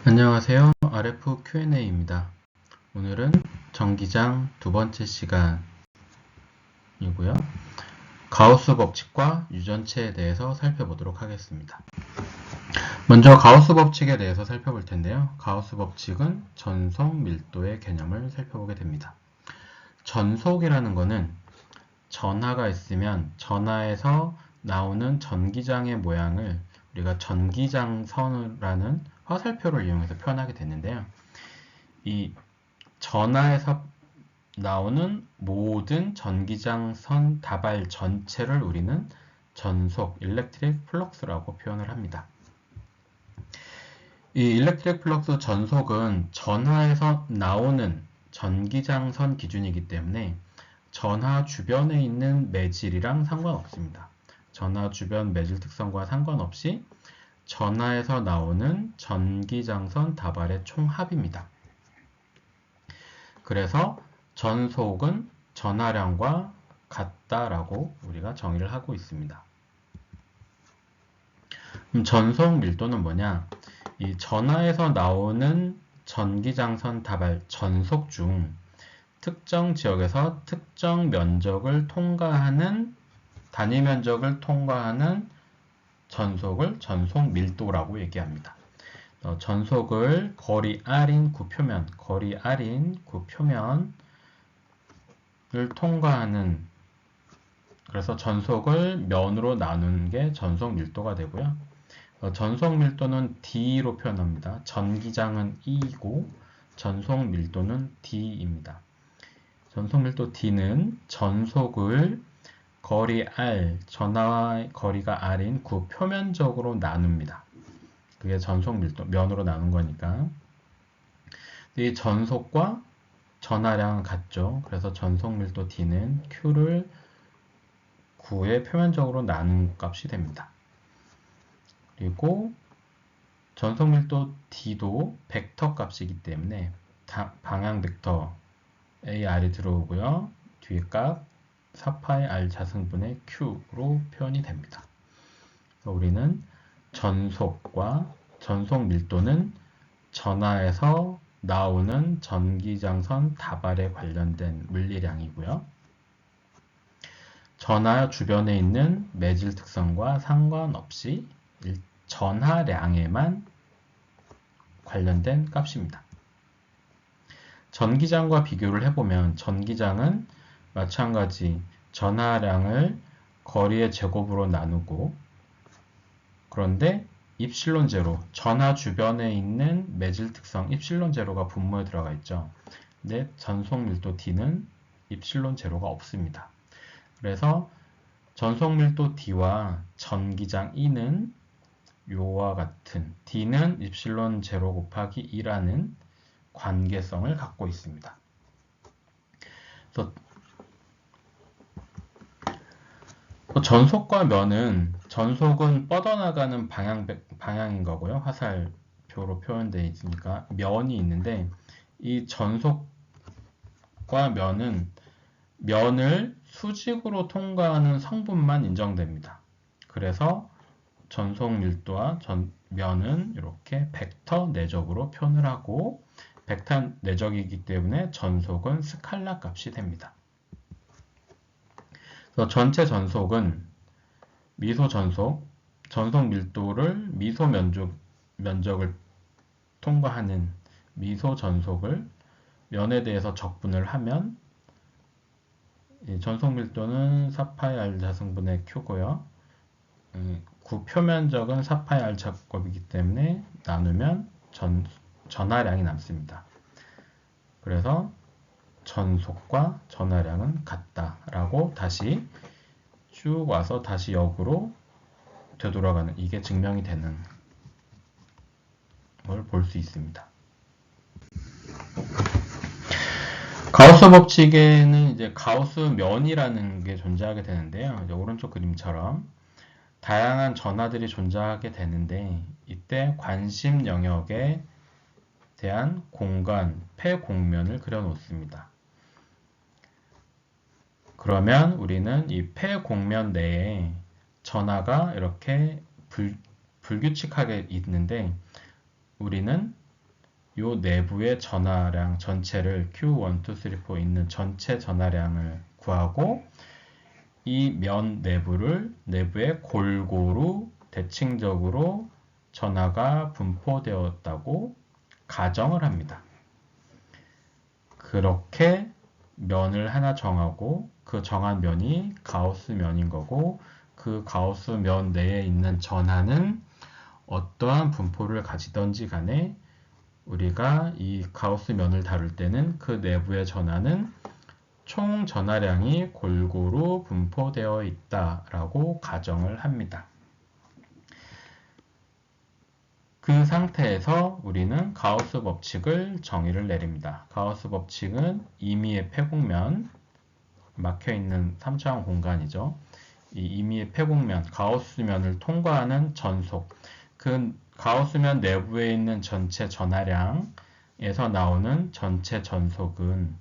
안녕하세요. RF Q&A입니다. 오늘은 전기장 두 번째 시간이고요. 가우스 법칙과 유전체에 대해서 살펴보도록 하겠습니다. 먼저 가우스 법칙에 대해서 살펴볼 텐데요. 가우스 법칙은 전속 밀도의 개념을 살펴보게 됩니다. 전속이라는 것은 전하가 있으면 전하에서 나오는 전기장의 모양을 우리가 전기장선이라는 화살표를 이용해서 표현하게 되는데요. 이 전하에서 나오는 모든 전기장선 다발 전체를 우리는 전속, 일렉트릭 플럭스라고 표현을 합니다. 이 일렉트릭 플럭스 전속은 전하에서 나오는 전기장선 기준이기 때문에 전하 주변에 있는 매질이랑 상관없습니다. 전하 주변 매질 특성과 상관없이 전하에서 나오는 전기장선 다발의 총합입니다. 그래서 전속은 전하량과 같다라고 우리가 정의를 하고 있습니다. 그럼 전속 밀도는 뭐냐? 이 전하에서 나오는 전기장선 다발 전속 중 특정 지역에서 특정 면적을 통과하는 단위 면적을 통과하는 전속을 전속 밀도라고 얘기합니다. 전속을 거리 R인 구표면, 거리 R인 구표면을 통과하는, 그래서 전속을 면으로 나누는 게 전속 밀도가 되고요. 전속 밀도는 D로 표현합니다. 전기장은 E이고 전속 밀도는 D입니다. 전속 밀도 D는 전속을 거리 R, 전하와 거리가 R인 구표면적으로 나눕니다. 그게 전속 밀도, 면으로 나눈 거니까. 이 전속과 전하량은 같죠. 그래서 전속 밀도 D는 Q를 9의 표면적으로 나눈 값이 됩니다. 그리고 전속 밀도 D도 벡터 값이기 때문에 방향 벡터 AR이 들어오고요. 뒤에 값 4파이 R 자승분의 Q로 표현이 됩니다. 그래서 우리는 전속과 전속 밀도는 전하에서 나오는 전기장선 다발에 관련된 물리량이고요. 전하 주변에 있는 매질 특성과 상관없이 전하량에만 관련된 값입니다. 전기장과 비교를 해보면 전기장은 마찬가지 전하량을 거리의 제곱으로 나누고, 그런데 입실론 제로, 전하 주변에 있는 매질 특성 입실론 제로가 분모에 들어가 있죠. 근데 전속 밀도 D는 입실론 제로가 없습니다. 그래서 전속 밀도 D와 전기장 E는 요와 같은 D는 입실론 제로 곱하기 2라는 관계성을 갖고 있습니다. 그래서 전속과 면은, 전속은 뻗어나가는 방향인 거고요. 화살표로 표현되어 있으니까 면이 있는데, 이 전속과 면은 면을 수직으로 통과하는 성분만 인정됩니다. 그래서 전속 밀도와 면은 이렇게 벡터 내적으로 표현을 하고, 벡터 내적이기 때문에 전속은 스칼라 값이 됩니다. 그래서 전체 전속은 미소 전속, 전속 밀도를 미소 면적을 통과하는 미소 전속을 면에 대해서 적분을 하면 전속 밀도는 4파이 R 자승분의 Q고요. 구표면적은 4파이 R 제곱이기 때문에 나누면 전하량이 남습니다. 그래서 전속과 전하량은 같다라고 다시 쭉 와서 다시 역으로 되돌아가는, 이게 증명이 되는 걸 볼 수 있습니다. 가우스 법칙에는 이제 가우스 면이라는 게 존재하게 되는데요. 이제 오른쪽 그림처럼 다양한 전하들이 존재하게 되는데, 이때 관심 영역에 대한 공간, 폐공면을 그려놓습니다. 그러면 우리는 이 폐공면 내에 전하가 이렇게 불규칙하게 있는데, 우리는 요 내부의 전하량 전체를 Q1, 2, 3, 4 있는 전체 전하량을 구하고 이 면 내부에 골고루 대칭적으로 전하가 분포되었다고 가정을 합니다. 그렇게 면을 하나 정하고 그 정한 면이 가우스 면인 거고 그 가우스 면 내에 있는 전하는 어떠한 분포를 가지던지 간에 우리가 이 가우스 면을 다룰 때는 그 내부의 전하는 총 전하량이 골고루 분포되어 있다라고 가정을 합니다. 그 상태에서 우리는 가우스 법칙을 정의를 내립니다. 가우스 법칙은 임의의 폐곡면, 막혀있는 3차원 공간이죠. 이 임의의 폐곡면, 가우스면을 통과하는 전속, 그 가우스면 내부에 있는 전체 전하량에서 나오는 전체 전속은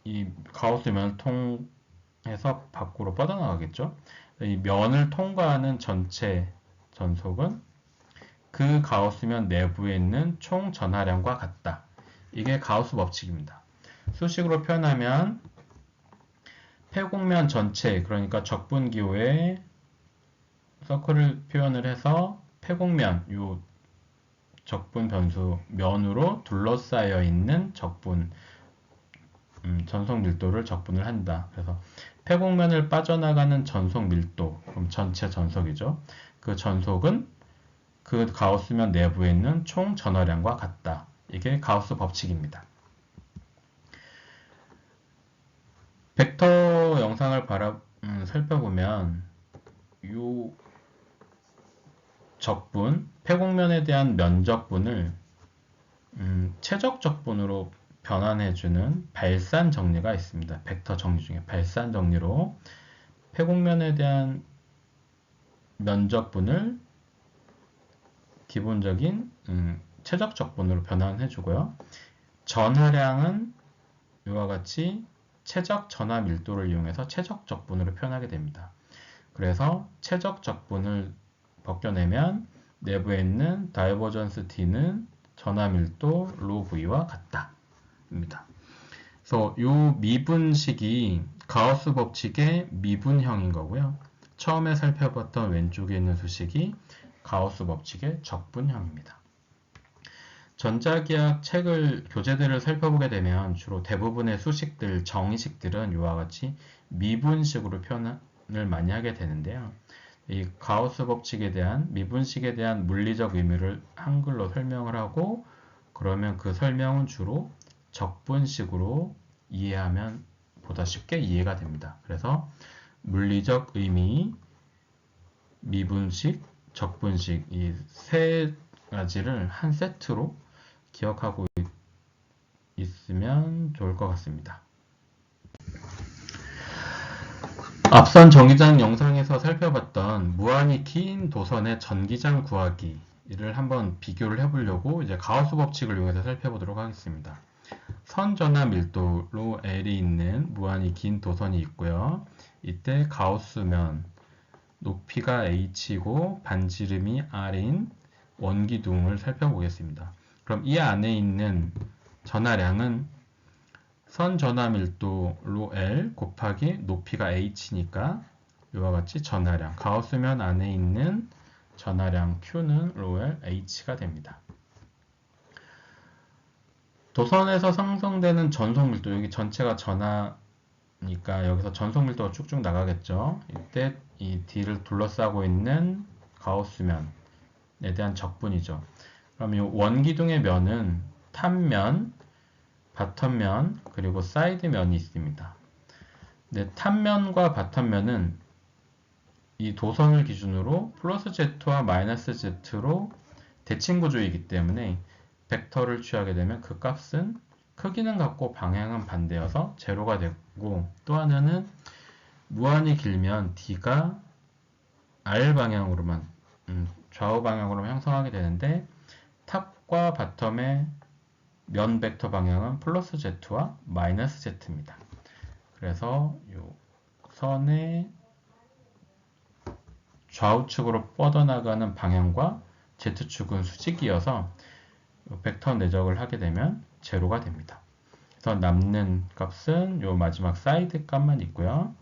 이 가우스면을 통해서 밖으로 뻗어나가겠죠. 이 면을 통과하는 전체 전속은 그 가우스면 내부에 있는 총 전하량과 같다. 이게 가우스 법칙입니다. 수식으로 표현하면 폐곡면 전체, 그러니까 적분기호에 서클을 표현을 해서 폐곡면, 요 적분 변수 면으로 둘러싸여 있는 적분, 전속 밀도를 적분을 한다. 그래서 폐곡면을 빠져나가는 전속 밀도, 그럼 전체 전속이죠. 그 전속은 그 가우스면 내부에 있는 총 전하량과 같다. 이게 가우스 법칙입니다. 벡터 영상을 살펴보면 이 적분, 폐곡면에 대한 면적분을 최적 적분으로 변환해주는 발산 정리가 있습니다. 벡터 정리 중에 발산 정리로 폐곡면에 대한 면적분을 기본적인 최적 적분으로 변환해주고요. 전하량은 이와 같이 최적 전하 밀도를 이용해서 최적 적분으로 표현하게 됩니다. 그래서 최적 적분을 벗겨내면 내부에 있는 다이버전스 D는 전하 밀도 로 V와 같다. 입니다. 그래서 이 미분식이 가우스 법칙의 미분형인 거고요. 처음에 살펴봤던 왼쪽에 있는 수식이 가우스 법칙의 적분형입니다. 전자기학 교재들을 살펴보게 되면 주로 대부분의 수식들, 정의식들은 이와 같이 미분식으로 표현을 많이 하게 되는데요. 이 가우스 법칙에 대한 미분식에 대한 물리적 의미를 한글로 설명을 하고 그러면 그 설명은 주로 적분식으로 이해하면 보다 쉽게 이해가 됩니다. 그래서 물리적 의미, 미분식, 적분식 이 세 가지를 한 세트로 기억하고 있으면 좋을 것 같습니다. 앞선 전기장 영상에서 살펴봤던 무한히 긴 도선의 전기장 구하기를 한번 비교를 해보려고 이제 가우스 법칙을 이용해서 살펴보도록 하겠습니다. 선 전하 밀도로 L이 있는 무한히 긴 도선이 있고요. 이때 가우스면 높이가 H이고 반지름이 R인 원기둥을 살펴보겠습니다. 그럼 이 안에 있는 전하량은 선 전하 밀도 로 L 곱하기 높이가 H니까 이와 같이 전하량, 가우스면 안에 있는 전하량 Q는 로 L H가 됩니다. 도선에서 상승되는 전속 밀도, 여기 전체가 전하니까 여기서 전속 밀도가 쭉쭉 나가겠죠. 이때 이 D를 둘러싸고 있는 가우스면에 대한 적분이죠. 그럼 이 원기둥의 면은 탑면, 바텀면, 그리고 사이드면이 있습니다. 근데 탑면과 바텀면은 이 도선을 기준으로 플러스 Z와 마이너스 Z로 대칭 구조이기 때문에 벡터를 취하게 되면 그 값은 크기는 같고 방향은 반대여서 제로가 되고 또 하나는 무한히 길면 D가 R 방향으로만 좌우 방향으로만 형성하게 되는데 탑과 바텀의 면 벡터 방향은 플러스 Z와 마이너스 Z입니다. 그래서 이 선의 좌우측으로 뻗어나가는 방향과 Z축은 수직이어서 벡터 내적을 하게 되면 제로가 됩니다. 그래서 남는 값은 요 마지막 사이드 값만 있고요.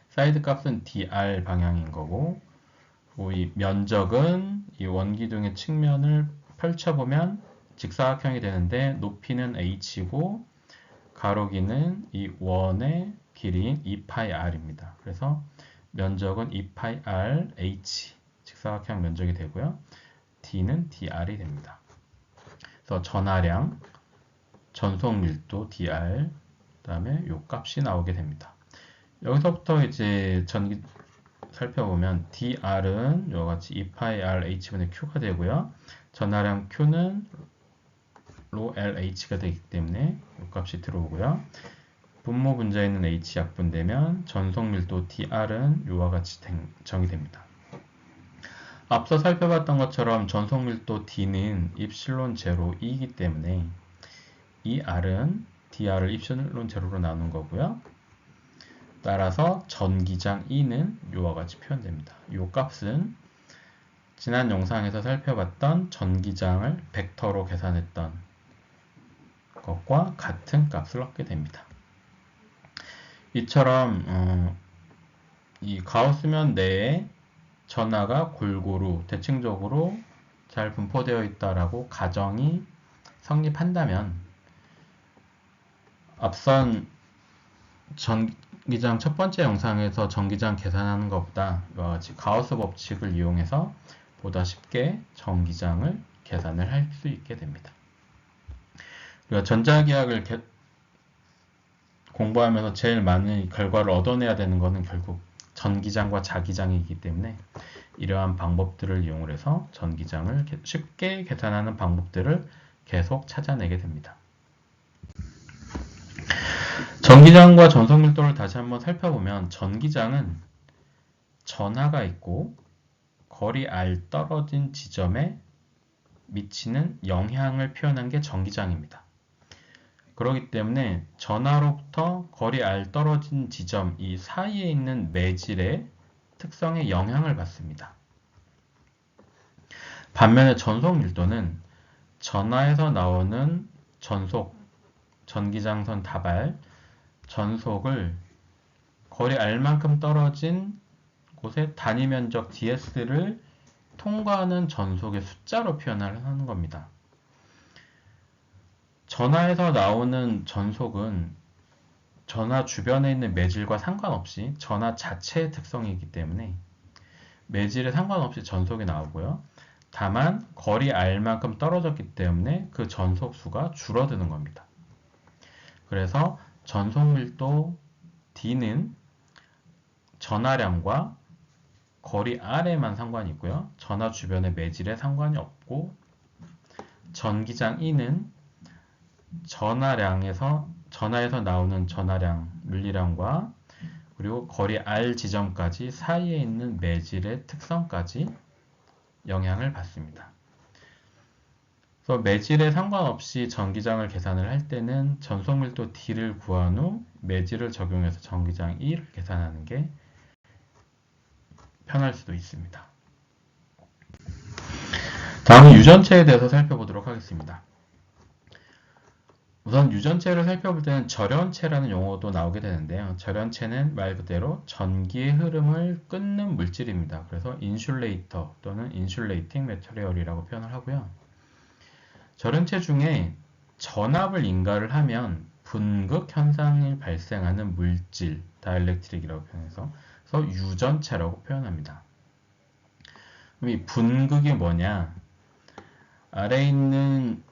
사이드 값은 dr 방향인 거고, 이 면적은 이 원기둥의 측면을 펼쳐보면 직사각형이 되는데 높이는 h고 가로기는 이 원의 길이인 2πr입니다. 그래서 면적은 2πr h 직사각형 면적이 되고요. d는 dr이 됩니다. 그래서 전하량, 전속 밀도 dr, 그다음에 요 값이 나오게 됩니다. 여기서부터 이제 전기 살펴보면 dr은 이와 같이 2πr h분의 q가 되고요. 전하량 q는 rho lh가 되기 때문에 이 값이 들어오고요. 분모 분자에 있는 h 약분되면 전속 밀도 dr은 이와 같이 정의됩니다. 앞서 살펴봤던 것처럼 전속 밀도 d는 입실론 제로 2이기 때문에 이 r은 dr을 입실론 제로로 나눈 거고요. 따라서 전기장 E는 이와 같이 표현됩니다. 이 값은 지난 영상에서 살펴봤던 전기장을 벡터로 계산했던 것과 같은 값을 얻게 됩니다. 이처럼 이 가우스면 내에 전하가 골고루 대칭적으로 잘 분포되어 있다라고 가정이 성립한다면 앞선 전기장 첫 번째 영상에서 전기장 계산하는 것보다 이와 같이 가우스 법칙을 이용해서 보다 쉽게 전기장을 계산을 할 수 있게 됩니다. 우리가 전자기학을 공부하면서 제일 많은 결과를 얻어내야 되는 것은 결국 전기장과 자기장이기 때문에 이러한 방법들을 이용해서 전기장을 쉽게 계산하는 방법들을 계속 찾아내게 됩니다. 전기장과 전속 밀도를 다시 한번 살펴보면 전기장은 전하가 있고 거리 r 떨어진 지점에 미치는 영향을 표현한 게 전기장입니다. 그렇기 때문에 전하로부터 거리 r 떨어진 지점 이 사이에 있는 매질의 특성에 영향을 받습니다. 반면에 전속 밀도는 전하에서 나오는 전기장선 다발 전속을 거리 r만큼 떨어진 곳의 단위 면적 ds를 통과하는 전속의 숫자로 표현을 하는 겁니다. 전하에서 나오는 전속은 전하 주변에 있는 매질과 상관없이 전하 자체의 특성이기 때문에 매질에 상관없이 전속이 나오고요. 다만 거리 r만큼 떨어졌기 때문에 그 전속수가 줄어드는 겁니다. 그래서 전속 밀도 d는 전하량과 거리 r에만 상관이 있고요. 전하 주변의 매질에 상관이 없고 전기장 E는 전하에서 나오는 전하량, 물리량과 그리고 거리 r 지점까지 사이에 있는 매질의 특성까지 영향을 받습니다. 그래서 매질에 상관없이 전기장을 계산을 할 때는 전속밀도 D를 구한 후 매질을 적용해서 전기장 E를 계산하는 게 편할 수도 있습니다. 다음은 유전체에 대해서 살펴보도록 하겠습니다. 우선 유전체를 살펴볼 때는 절연체라는 용어도 나오게 되는데요. 절연체는 말 그대로 전기의 흐름을 끊는 물질입니다. 그래서 인슐레이터 또는 인슐레이팅 매터리얼이라고 표현을 하고요. 절연체 중에 전압을 인가를 하면 분극 현상이 발생하는 물질, 다이엘렉트릭이라고 표현해서 유전체라고 표현합니다. 그럼 이 분극이 뭐냐? 아래에 있는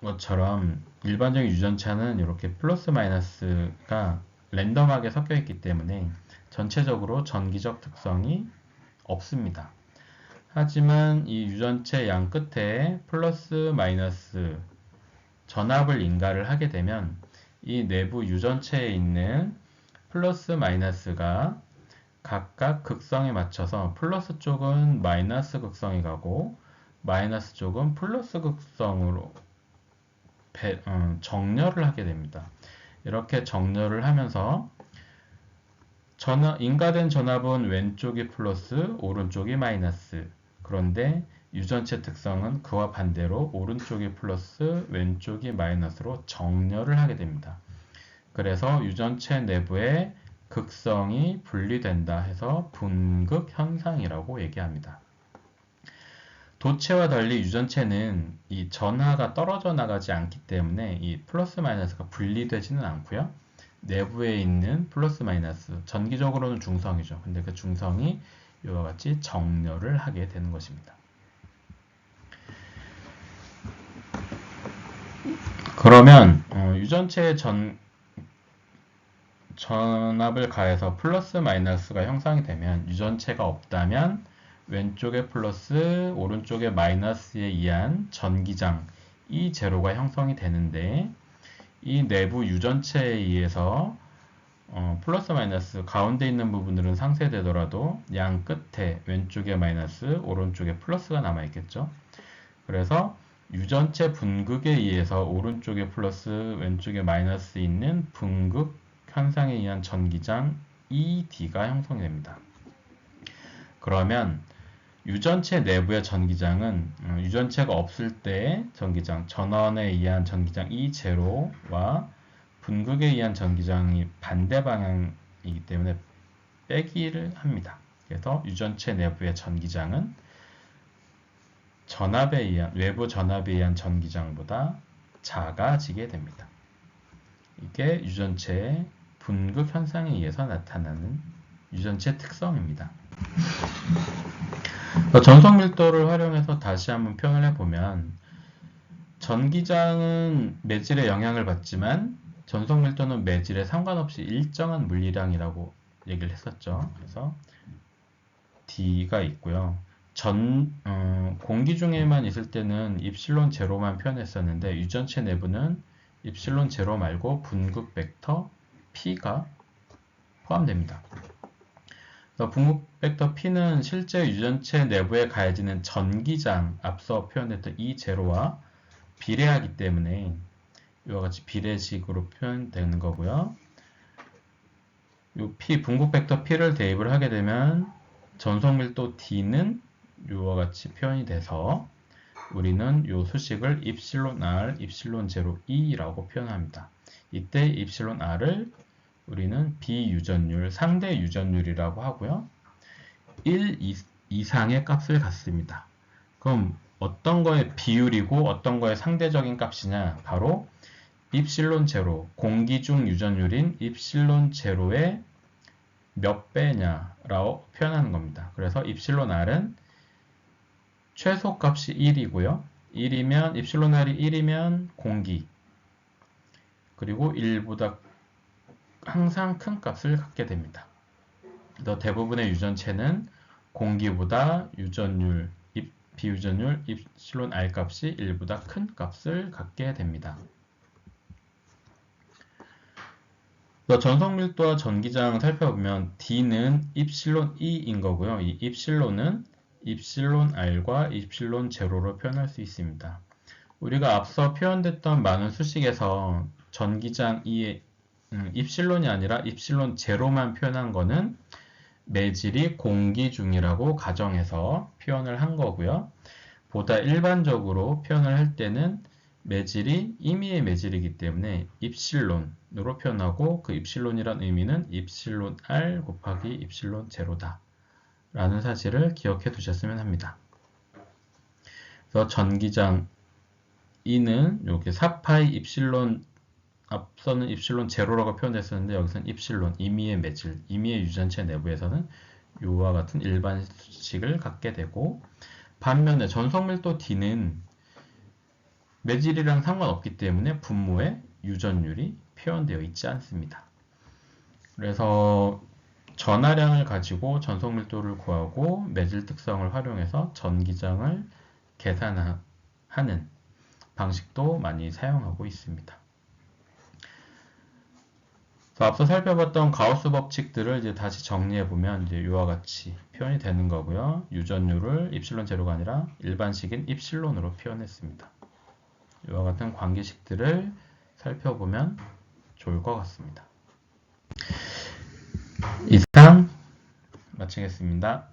것처럼 일반적인 유전체는 이렇게 플러스 마이너스가 랜덤하게 섞여 있기 때문에 전체적으로 전기적 특성이 없습니다. 하지만 이 유전체 양 끝에 플러스 마이너스 전압을 인가를 하게 되면 이 내부 유전체에 있는 플러스 마이너스가 각각 극성에 맞춰서 플러스 쪽은 마이너스 극성이 가고 마이너스 쪽은 플러스 극성으로 정렬을 하게 됩니다. 이렇게 정렬을 하면서 인가된 전압은 왼쪽이 플러스, 오른쪽이 마이너스. 그런데 유전체 특성은 그와 반대로 오른쪽이 플러스 왼쪽이 마이너스로 정렬을 하게 됩니다. 그래서 유전체 내부의 극성이 분리된다 해서 분극 현상이라고 얘기합니다. 도체와 달리 유전체는 이 전하가 떨어져 나가지 않기 때문에 이 플러스 마이너스가 분리되지는 않고요. 내부에 있는 플러스 마이너스, 전기적으로는 중성이죠. 근데 그 중성이 이와 같이 정렬을 하게 되는 것입니다. 그러면 유전체의 전압을 가해서 플러스 마이너스가 형성이 되면 유전체가 없다면 왼쪽에 플러스 오른쪽에 마이너스에 의한 전기장 E0가 형성이 되는데 이 내부 유전체에 의해서 플러스 마이너스 가운데 있는 부분들은 상쇄되더라도 양 끝에 왼쪽에 마이너스 오른쪽에 플러스가 남아있겠죠. 그래서 유전체 분극에 의해서 오른쪽에 플러스 왼쪽에 마이너스 있는 분극 현상에 의한 전기장 ED가 형성이 됩니다. 그러면 유전체 내부의 전기장은 유전체가 없을 때의 전기장, 전원에 의한 전기장 E0와 분극에 의한 전기장이 반대 방향이기 때문에 빼기를 합니다. 그래서 유전체 내부의 전기장은 전압에 의한, 외부 전압에 의한 전기장보다 작아지게 됩니다. 이게 유전체의 분극 현상에 의해서 나타나는 유전체 특성입니다. 전속 밀도를 활용해서 다시 한번 표현을 해보면 전기장은 매질에 영향을 받지만 전속 밀도는 매질에 상관없이 일정한 물리량이라고 얘기를 했었죠. 그래서 D가 있고요. 공기 중에만 있을 때는 입실론 제로만 표현했었는데 유전체 내부는 입실론 제로 말고 분극 벡터 P가 포함됩니다. 분극 벡터 P는 실제 유전체 내부에 가해지는 전기장, 앞서 표현했던 E0와 비례하기 때문에 이와 같이 비례식으로 표현되는 거고요. 이 P, 분극 벡터 P를 대입을 하게 되면 전속 밀도 D는 이와 같이 표현이 돼서 우리는 이 수식을 입실론 R, 입실론 제로 E라고 표현합니다. 이때 입실론 R을 우리는 비유전율, 상대 유전율이라고 하고요. 1 이상의 값을 갖습니다. 그럼 어떤 거의 비율이고 어떤 거의 상대적인 값이냐? 바로 입실론 제로, 공기 중 유전율인 입실론 제로의 몇 배냐라고 표현하는 겁니다. 그래서 입실론 R은 최소값이 1이고요. 1이면 입실론 R이 1이면 공기 그리고 1보다 항상 큰 값을 갖게 됩니다. 또 대부분의 유전체는 공기보다 유전율, 비유전율 입실론 R 값이 1보다 큰 값을 갖게 됩니다. 전속 밀도와 전기장 살펴보면 D는 입실론 E인 거고요. 이 입실론은 입실론 R과 입실론 제로로 표현할 수 있습니다. 우리가 앞서 표현됐던 많은 수식에서 전기장 E의 입실론이 아니라 입실론 제로만 표현한 거는 매질이 공기 중이라고 가정해서 표현을 한 거고요. 보다 일반적으로 표현을 할 때는 매질이 임의의 매질이기 때문에 입실론으로 표현하고 그 입실론이란 의미는 입실론 R 곱하기 입실론 제로다 라는 사실을 기억해 두셨으면 합니다. 그래서 전기장 E는 여기 4파이 입실론 앞서는 입실론 제로라고 표현했었는데 여기서는 입실론, 임의의 매질, 임의의 유전체 내부에서는 이와 같은 일반식을 갖게 되고 반면에 전속밀도 D는 매질이랑 상관없기 때문에 분모에 유전율이 표현되어 있지 않습니다. 그래서 전하량을 가지고 전속밀도를 구하고 매질 특성을 활용해서 전기장을 계산하는 방식도 많이 사용하고 있습니다. 앞서 살펴봤던 가우스 법칙들을 이제 다시 정리해보면 이제 이와 같이 표현이 되는 거고요. 유전율을 입실론 제로가 아니라 일반식인 입실론으로 표현했습니다. 이와 같은 관계식들을 살펴보면 좋을 것 같습니다. 이상 마치겠습니다.